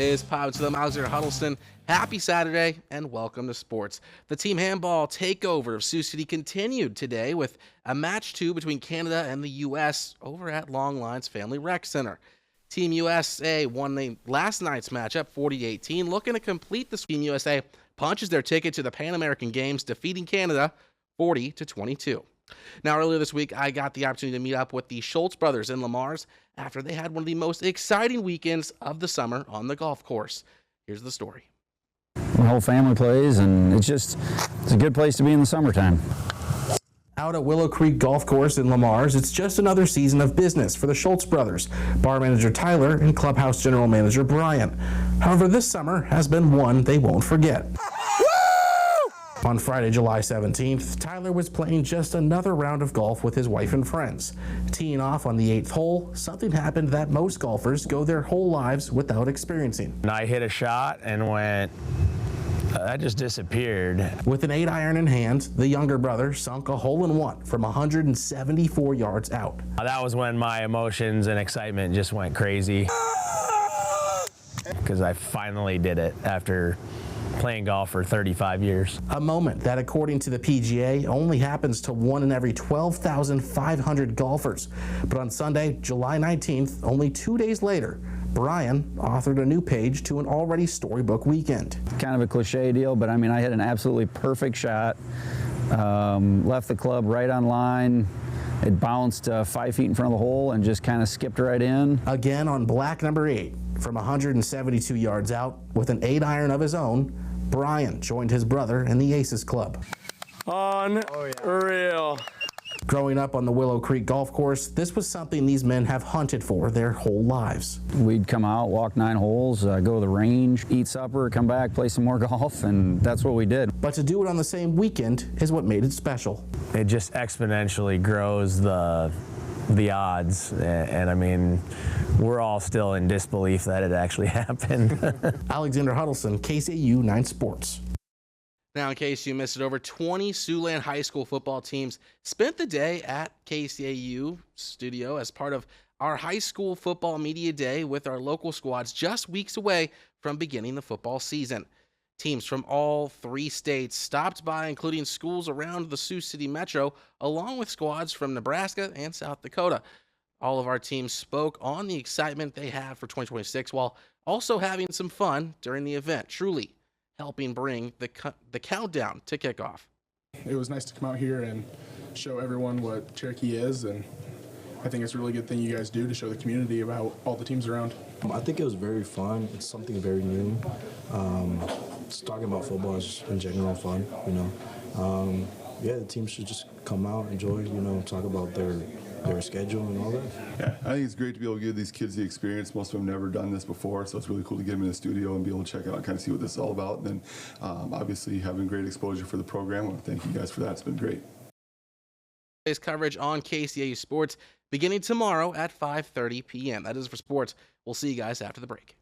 is Pop to them. Alexander Huddleston. Happy Saturday and welcome to sports. The team handball takeover of Sioux City continued today with a match 2 between Canada and the U.S. over at Longlines Family Rec Center. Team USA won the last night's matchup 40-18. Looking to complete this, Team USA punches their ticket to the Pan American Games, defeating Canada 40-22. Now, earlier this week, I got the opportunity to meet up with the Schultz brothers in Le Mars after they had one of the most exciting weekends of the summer on the golf course. Here's the story. My whole family plays, and it's a good place to be in the summertime. Out at Willow Creek Golf Course in Le Mars, it's just another season of business for the Schultz brothers, bar manager Tyler and clubhouse general manager Brian. However, this summer has been one they won't forget. On Friday, July 17th, Tyler was playing just another round of golf with his wife and friends. Teeing off on the 8th hole, something happened that most golfers go their whole lives without experiencing. I hit a shot and went, that just disappeared. With an 8-iron in hand, the younger brother sunk a hole-in-one from 174 yards out. That was when my emotions and excitement just went crazy, because I finally did it after playing golf for 35 years. A moment that, according to the PGA, only happens to 1 in every 12,500 golfers. But on Sunday, July 19th, only 2 days later, Brian authored a new page to an already storybook weekend. Kind of a cliche deal, but I mean, I hit an absolutely perfect shot. Left the club right on line. It bounced 5 feet in front of the hole and just kind of skipped right in. Again on black number 8, from 172 yards out, with an 8-iron of his own, Brian joined his brother in the Aces Club. Unreal. Growing up on the Willow Creek Golf Course, this was something these men have hunted for their whole lives. We'd come out, walk 9 holes, go to the range, eat supper, come back, play some more golf, and that's what we did. But to do it on the same weekend is what made it special. It just exponentially grows the odds, and I mean, we're all still in disbelief that it actually happened. Alexander Huddleston, KCAU 9 Sports. Now, in case you missed it, over 20 Siouxland High School football teams spent the day at KCAU studio as part of our high school football media day with our local squads just weeks away from beginning the football season. Teams from all 3 states stopped by, including schools around the Sioux City Metro, along with squads from Nebraska and South Dakota. All of our teams spoke on the excitement they have for 2026 while also having some fun during the event, truly helping bring the countdown to kickoff. It was nice to come out here and show everyone what Cherokee is, and I think it's a really good thing you guys do to show the community about all the teams around. I think it was very fun. It's something very new. Just talking about football is just in general fun, you know. Yeah, the team should just come out, enjoy, you know, talk about their schedule and all that. Yeah, I think it's great to be able to give these kids the experience. Most of them have never done this before, so it's really cool to get them in the studio and be able to check out and kind of see what this is all about. And then obviously having great exposure for the program. I want to thank you guys for that. It's been great. Today's coverage on KCAU Sports beginning tomorrow at 5:30 p.m. That is for sports. We'll see you guys after the break.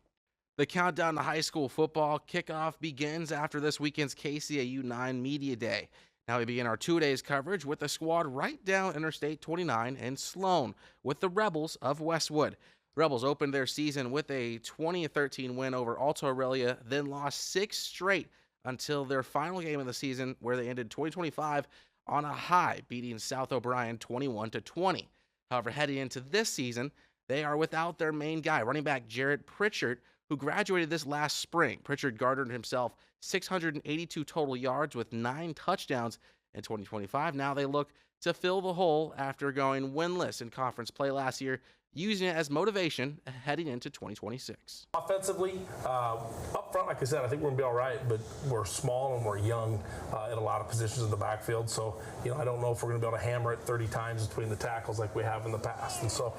The countdown to high school football kickoff begins after this weekend's KCAU 9 Media Day. Now we begin our 2 days coverage with the squad right down Interstate 29 in Sloan with the Rebels of Westwood. The Rebels opened their season with a 20-13 win over Alta Aurelia, then lost 6 straight until their final game of the season, where they ended 2025 on a high, beating South O'Brien 21-20. However, heading into this season, they are without their main guy, running back Jarrett Pritchard, who graduated this last spring. Pritchard garnered himself 682 total yards with 9 touchdowns in 2025. Now they look to fill the hole after going winless in conference play last year, using it as motivation heading into 2026. Offensively, up front, like I said, I think we're going to be all right, but we're small and we're young in a lot of positions in the backfield. So, you know, I don't know if we're going to be able to hammer it 30 times between the tackles like we have in the past. And so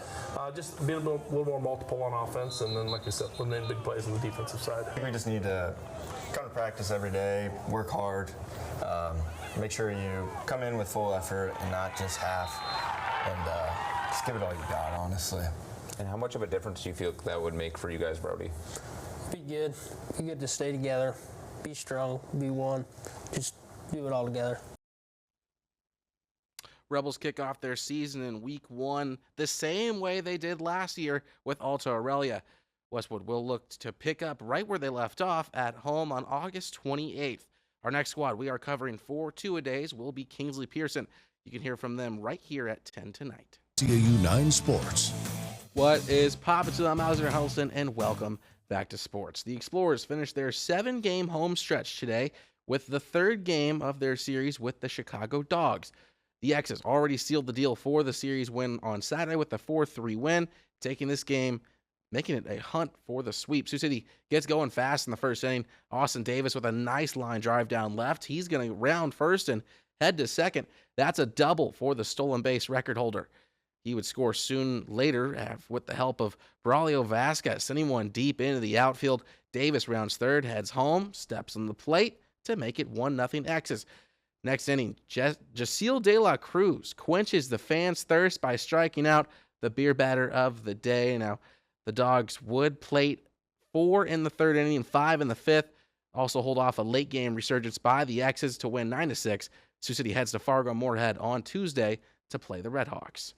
just being a little more multiple on offense, and then, like I said, limiting big plays on the defensive side. I think we just need to come to practice every day, work hard, make sure you come in with full effort and not just half, and just give it all you got, honestly. And how much of a difference do you feel that would make for you guys, Brody? Be good. Be good to stay together, be strong, be one. Just do it all together. Rebels kick off their season in week 1 the same way they did last year with Alta Aurelia. Westwood will look to pick up right where they left off at home on August 28th. Our next squad we are covering for two-a-days will be Kingsley Pearson. You can hear from them right here at 10 tonight. KCAU 9 Sports. What is poppin' to them? Alexander Huddleston, and welcome back to sports. The Explorers finished their 7-game home stretch today with the third game of their series with the Chicago Dogs. The X's already sealed the deal for the series win on Saturday with a 4-3 win, taking this game, making it a hunt for the sweep. Sioux City gets going fast in the first inning. Austin Davis with a nice line drive down left. He's going to round first and head to second. That's a double for the stolen base record holder. He would score soon later with the help of Braulio Vasquez, sending one deep into the outfield. Davis rounds third, heads home, steps on the plate to make it 1-0 X's. Next inning, Jacil De La Cruz quenches the fans' thirst by striking out the beer batter of the day. Now, the Dogs would plate 4 in the third inning and 5 in the fifth. Also hold off a late-game resurgence by the X's to win 9-6. Sioux City heads to Fargo-Moorhead on Tuesday to play the Redhawks.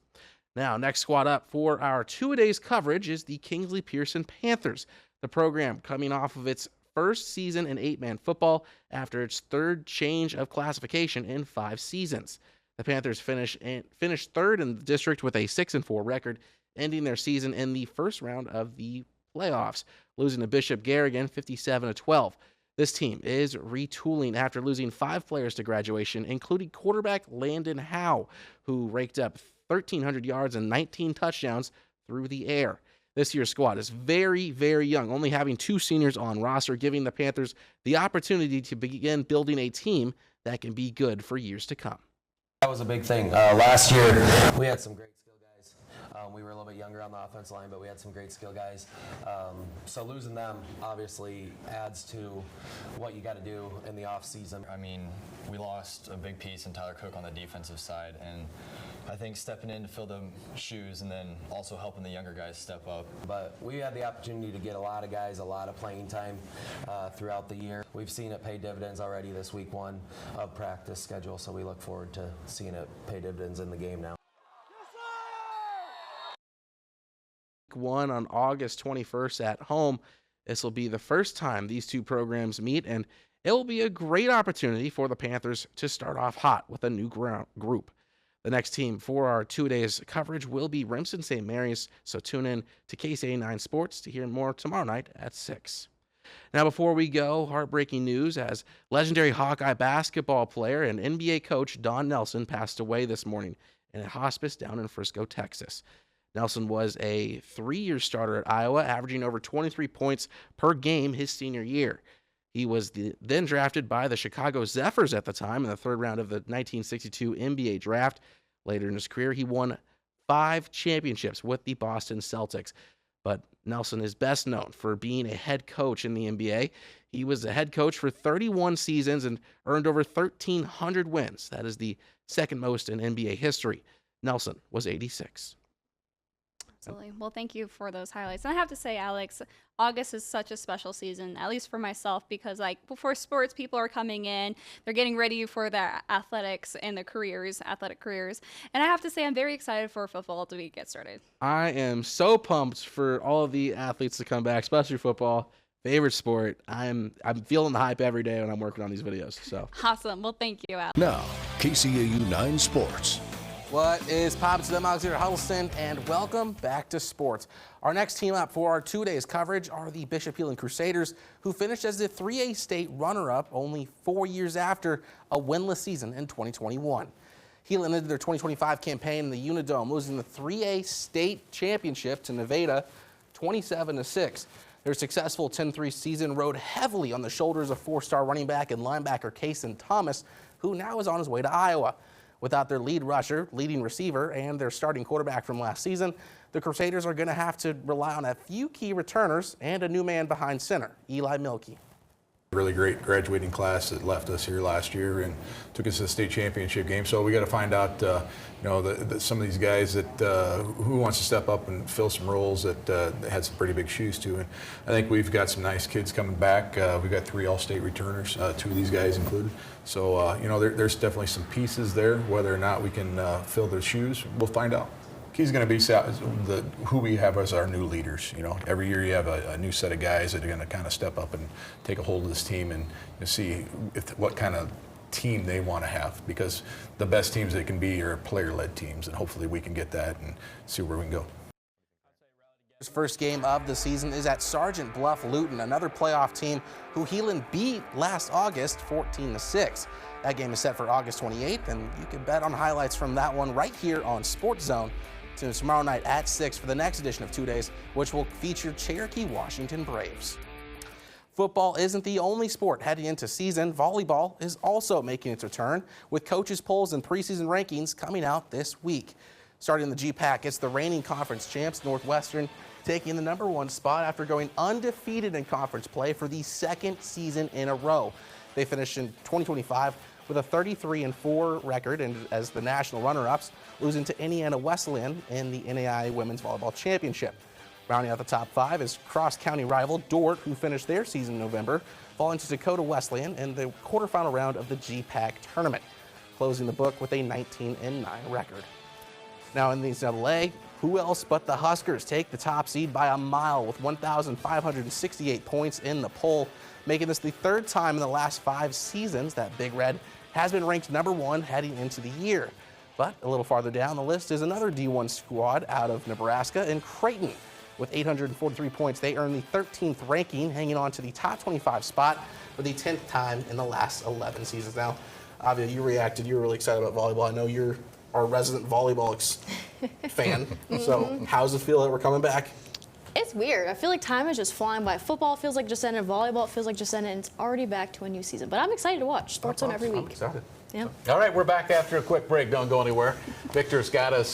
Now, next squad up for our two-a-days coverage is the Kingsley Pearson Panthers. The program coming off of its first season in 8-man football after its third change of classification in 5 seasons. The Panthers finished third in the district with a 6-4 record, ending their season in the first round of the playoffs, losing to Bishop Garrigan 57-12. This team is retooling after losing 5 players to graduation, including quarterback Landon Howe, who raked up 1,300 yards and 19 touchdowns through the air. This year's squad is very, very young, only having 2 seniors on roster, giving the Panthers the opportunity to begin building a team that can be good for years to come. That was a big thing. Last year, we had some great skill guys. We were a little bit younger on the offensive line, but we had some great skill guys. So losing them obviously adds to what you got to do in the offseason. I mean, we lost a big piece in Tyler Cook on the defensive side, and I think stepping in to fill the shoes and then also helping the younger guys step up. But we had the opportunity to get a lot of guys a lot of playing time throughout the year. We've seen it pay dividends already this week 1 of practice schedule, so we look forward to seeing it pay dividends in the game now. One on August 21st at home. This will be the first time these two programs meet, and it will be a great opportunity for the Panthers to start off hot with a new group. The next team for our 2 days coverage will be Remsen St. Mary's, so tune in to KCAA 9 Sports to hear more tomorrow night at 6. Now, before we go, heartbreaking news as legendary Hawkeye basketball player and NBA coach Don Nelson passed away this morning in a hospice down in Frisco, Texas. Nelson was a 3-year starter at Iowa, averaging over 23 points per game his senior year. He was then drafted by the Chicago Zephyrs at the time in the third round of the 1962 NBA draft. Later in his career, he won 5 championships with the Boston Celtics. But Nelson is best known for being a head coach in the NBA. He was a head coach for 31 seasons and earned over 1,300 wins. That is the second most in NBA history. Nelson was 86. Absolutely. Well, thank you for those highlights. And I have to say, Alex, August is such a special season, at least for myself, because like before sports, people are coming in, they're getting ready for their athletics and their athletic careers. And I have to say, I'm very excited for football to get started. I am so pumped for all of the athletes to come back, especially football. Favorite sport. I'm feeling the hype every day when I'm working on these videos. So awesome. Well, thank you, Alex. Now, KCAU 9 Sports. What is poppin' to them? Alexander Huddleston, and welcome back to sports. Our next team up for our 2 days coverage are the Bishop Heelan Crusaders, who finished as the 3A state runner-up only 4 years after a winless season in 2021. Heelan ended their 2025 campaign in the Unidome, losing the 3A state championship to Nevada 27-6. Their successful 10-3 season rode heavily on the shoulders of 4-star running back and linebacker Kason Thomas, who now is on his way to Iowa. Without their lead rusher, leading receiver, and their starting quarterback from last season, the Crusaders are going to have to rely on a few key returners and a new man behind center, Eli Milkey. Really great graduating class that left us here last year and took us to the state championship game. So we got to find out, some of these guys that who wants to step up and fill some roles that had some pretty big shoes to. And I think we've got some nice kids coming back. We've got 3 all-state returners, 2 of these guys included. So there's definitely some pieces there. Whether or not we can fill their shoes, we'll find out. key's going to be who we have as our new leaders. You know, every year you have a new set of guys that are going to kind of step up and take a hold of this team and see what kind of team they want to have, because the best teams they can be are player-led teams, and hopefully we can get that and see where we can go. His first game of the season is at Sergeant Bluff Luton, another playoff team who Heelan beat last August 14-6. That game is set for August 28th, and you can bet on highlights from that one right here on Sports Zone. Tune in tomorrow night at 6 for the next edition of 2 Days, which will feature Cherokee Washington Braves. Football isn't the only sport heading into season. Volleyball is also making its return, with coaches' polls and preseason rankings coming out this week. Starting in the GPAC, it's the reigning conference champs, Northwestern, taking the #1 spot after going undefeated in conference play for the second season in a row. They finished in 2025 with a 33-4 record and as the national runner-ups, losing to Indiana Wesleyan in the NAIA Women's Volleyball Championship. Rounding out the top 5 is cross-county rival Dordt, who finished their season in November, falling to Dakota Wesleyan in the quarterfinal round of the GPAC tournament, closing the book with a 19-9 record. Now in the NCAA, who else but the Huskers take the top seed by a mile with 1,568 points in the poll, making this the third time in the last 5 seasons that Big Red has been ranked #1 heading into the year. But a little farther down the list is another D1 squad out of Nebraska in Creighton. With 843 points, they earned the 13th ranking, hanging on to the top 25 spot for the 10th time in the last 11 seasons. Now, Avia, you reacted. You were really excited about volleyball. I know you're our resident volleyball fan. So how does it feel that we're coming back? It's weird. I feel like time is just flying by. Football feels like just ended. Volleyball feels like just ended. And it's already back to a new season. But I'm excited to watch Sports Zone every week. I'm excited. Yeah. All right, we're back after a quick break. Don't go anywhere. Victor's got us